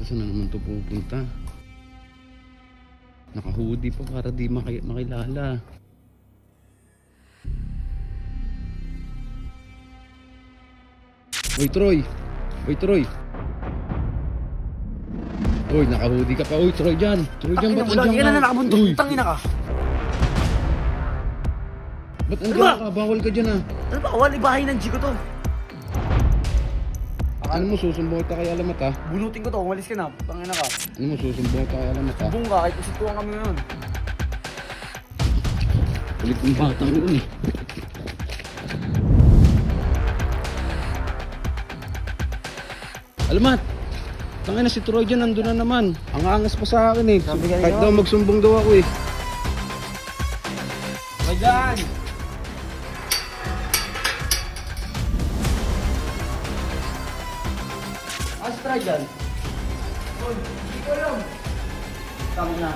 Saan na naman ito pupunta? Naka-hoodie pa para di makilala. Uy, Troy! Uy, Troy! Uy, naka-hoodie ka pa. Uy, Troy dyan! Troy dyan, ba't nandiyan ka? Lagi ka na nakabundok. Tangina ka. Ba't nandiyan ka? Bawal ka dyan ah. Ano ba? Bawal, ibahay ng G ko to. Ano mo, susumbong kita kay Alamat ha? Bunutin ko to, umalis ka na. Tangina ka. Ano mo, susumbong kita kay Alamat ha? Sumbong ka, kahit usituan kami ngayon. Ulit ng batang yun eh. Alamat! Tangina si Troy dyan, nandun na naman. Ang angas pa sa akin eh. Kahit daw magsumbong daw ako eh. Troy dyan! Astra dyan. Troy, hindi ko alam. Tama na.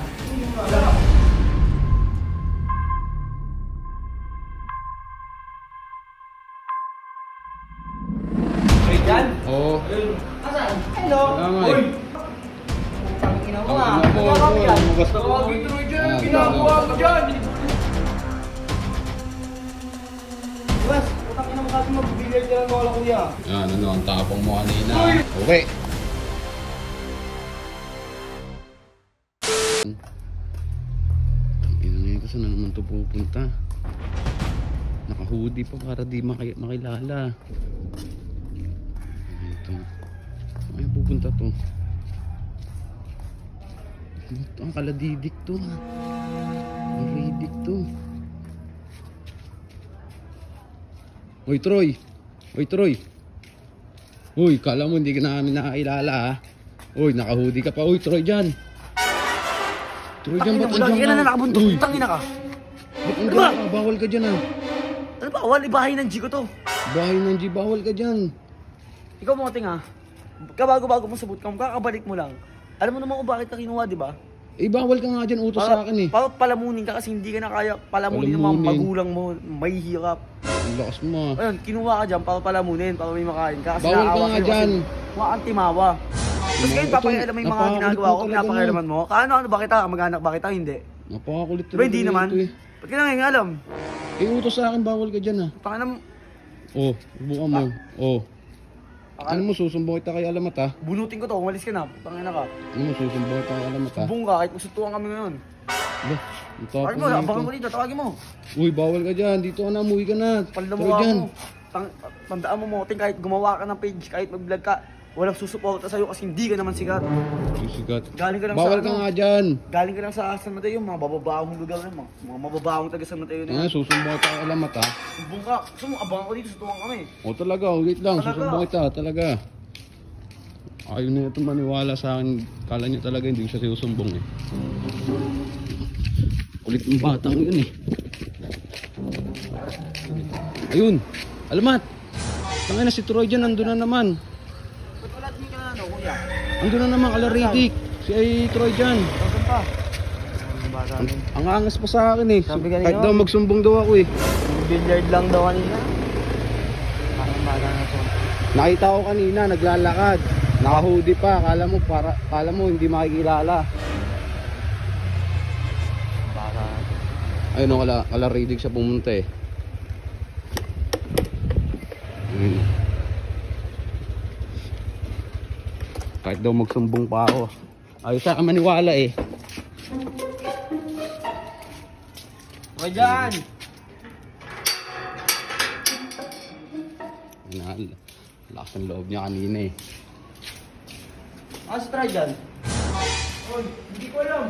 Troy dyan? Oo. Asan? Hello? Uy! Ang ina mo ah. Ang ina mo, Tawagin yan. basta mo. Tawagin Troy dyan. Ang ginagawa mo dyan. Diba? Utang ina mo kasi mag-billiard ka lang wala kuya. Yan, ano, ang tapong mo kanina. Okay. Ina na yun, kasi na naman ito pupunta. Naka-hoodie pa para di makilala. Ito. Saan kaya pupunta to? Ito, ang kaladidik to. Ang ridik to. Uy, Troy! Uy, Troy! Uy, kala mo hindi ka namin nakakilala ha? Uy, naka-hoodie ka pa. Uy, Troy dyan! Troy dyan, ba't Lagi ka andyan na ka? nakabundok. Uy, Tangina ka. ba't andyan ka? Bawal ka dyan ha? Ano ba? Bawal, ibahay ng G ko to. Bahay ng G, bawal ka dyan. Ikaw Moting ha. Kabago-bago mo sa bootcamp, kakabalik mo lang. Alam mo naman kung bakit ka kinuha, di ba? Eh, bawal ka nga dyan, utos sa akin eh. Para palamunin ka kasi hindi ka na kaya palamunin ng mga Palamunin. magulang mo. May hirap. Ang lakas mo ha. Ayun, kinuha ka dyan para palamunin, para may makain ka. Kasi Bawal ka naawa nga sa'yo dyan. kasi Mukha kang timawa. Tapos ngayon, papakialam mo yung mga Napakakulit ginagawa mo ko, talaga pinapakialaman mo. Ano ba kita? Mag-anak ba kita? Hindi. Napakakulit Diba hindi nito naman? eh. Ba't ka na ngayon alam? Eh, utos sa akin, bawal ka dyan ha. Pakialam, Oh, buka mo. Oh. Ano mo, susumbong kita kay Alamat ha? bunutin ko to, umalis ka na. Tangina ka. Ano mo, susumbong kita kay Alamat ha? Sumbong ka, kahit usituan kami ngayon. Bah, ang tapong Tawagin mo, nito. abangan ko dito, tawagin mo. Uy, bawal ka dyan. Dito ka na, umuwi ka na. Palda Troy mo dyan. ako. Tandaan mo Moting, kahit gumawa ka ng page, kahit mag-vlog ka, walang susuporta sa'yo kasi hindi ka naman sikat. Sisikat. Galing ka lang Bawal sa ka ano, nga dyan. galing ka lang sa San Mateo, mga bababahong lugar na, mga mababahong taga San Mateo na Ano, yan. susumbong kita kay Alamat ha? Sumbong ka, gusto mo, abangan ko dito, sutukan kami. O talaga, wait lang. Talaga? Susumbong kita, talaga. Ayaw na ito maniwala sa akin. Kala niya talaga hindi ko siya sinusumbong eh. Kulit ng batang yun eh. Ayun, Alamat! Tangina si Troy dyan, nandun na naman. Ba't wala din ka na ano, kuya? Nandun na naman, kalaridik. Si ay Troy dyan. Saan pa? Ang bata mo. Ang angas pa sa akin eh. Sabi kanina, Kahit daw magsumbong daw ako eh. Billiard lang daw kanina. Parang bata na to. Nakita ko kanina, naglalakad. Naka-hoodie pa, kala mo hindi makikilala. Bata na to. Ayun o, kalaridig siya pumunta eh. Ayun. Kahit daw magsumbong pa ako. Ayos sa maniwala eh. Huwag dyan! Lakas ng loob niya kanina eh. Astra dyan? Oy, hindi ko alam.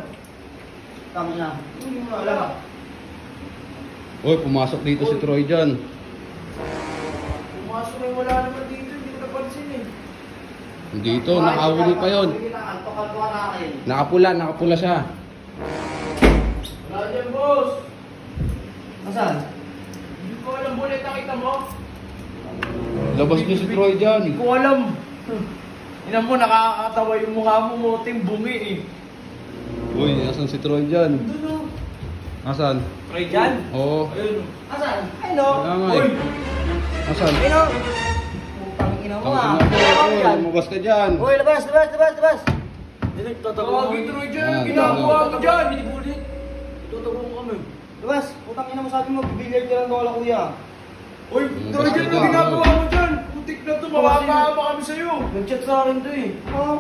Tama na. Hindi mo alam. Uy, pumasok dito si Troy dyan. Pumasok ay wala naman dito, hindi ko napansin eh. Dito, nakahuli pa yun. Nakapula siya. Wala dyan, boss. Nasaan? Hindi ko alam, bulit nakita mo? Labas niyo si Troy dyan. Hindi ko alam. Ina mo, nakakatawa yung mukha mo, Moting bungi eh. Uy, nasan si Troy dyan? Doon o. Nasan? Troy dyan? Oo. Ayun. Nasaan? Hello? Wala nga eh. Uy! Nasan? Ayun o. Putang ina mo ah. Tangina Ano mo, dyan? lumabas ka dyan. Uy, labas, labas, labas, labas. Tawagin Troy dyan, Ah, ang ginagawa mo dyan. Binibulit. Tutulong mo kami. Luwas, utang ina mo sa akin mo, billiard ka lang daw wala kuya. Uy, Troy dyan, ang ginagawa mo dyan. Putik na to, mawapa kami sa'yo. Nag-chat sa akin to eh. Oo.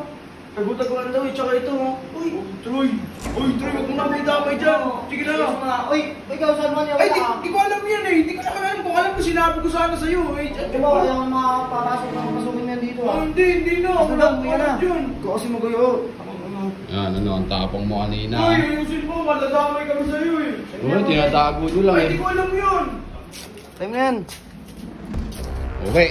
Nagutag-ulan daw eh, tsaka ito mo. Uy, Troy, wag mo na may damay dyan. Sige na. Uy, ikaw saan man yan? Ay, di ko alam yan eh. Di ko na alam kung alam ko sinabi ko sana sa'yo. Eh, Di ba kaya nga makapasok na pasukin yan dito Oh, ah? hindi na. Wala ko alam dyan. Ikaw kasi magayo. Yan, ano, ang tapang mo kanina. Uy, ayusin mo, maladamay kami sa'yo eh. Oo, tinatago nyo lang Ay, eh. di ko alam yun. Time na yan. Okay.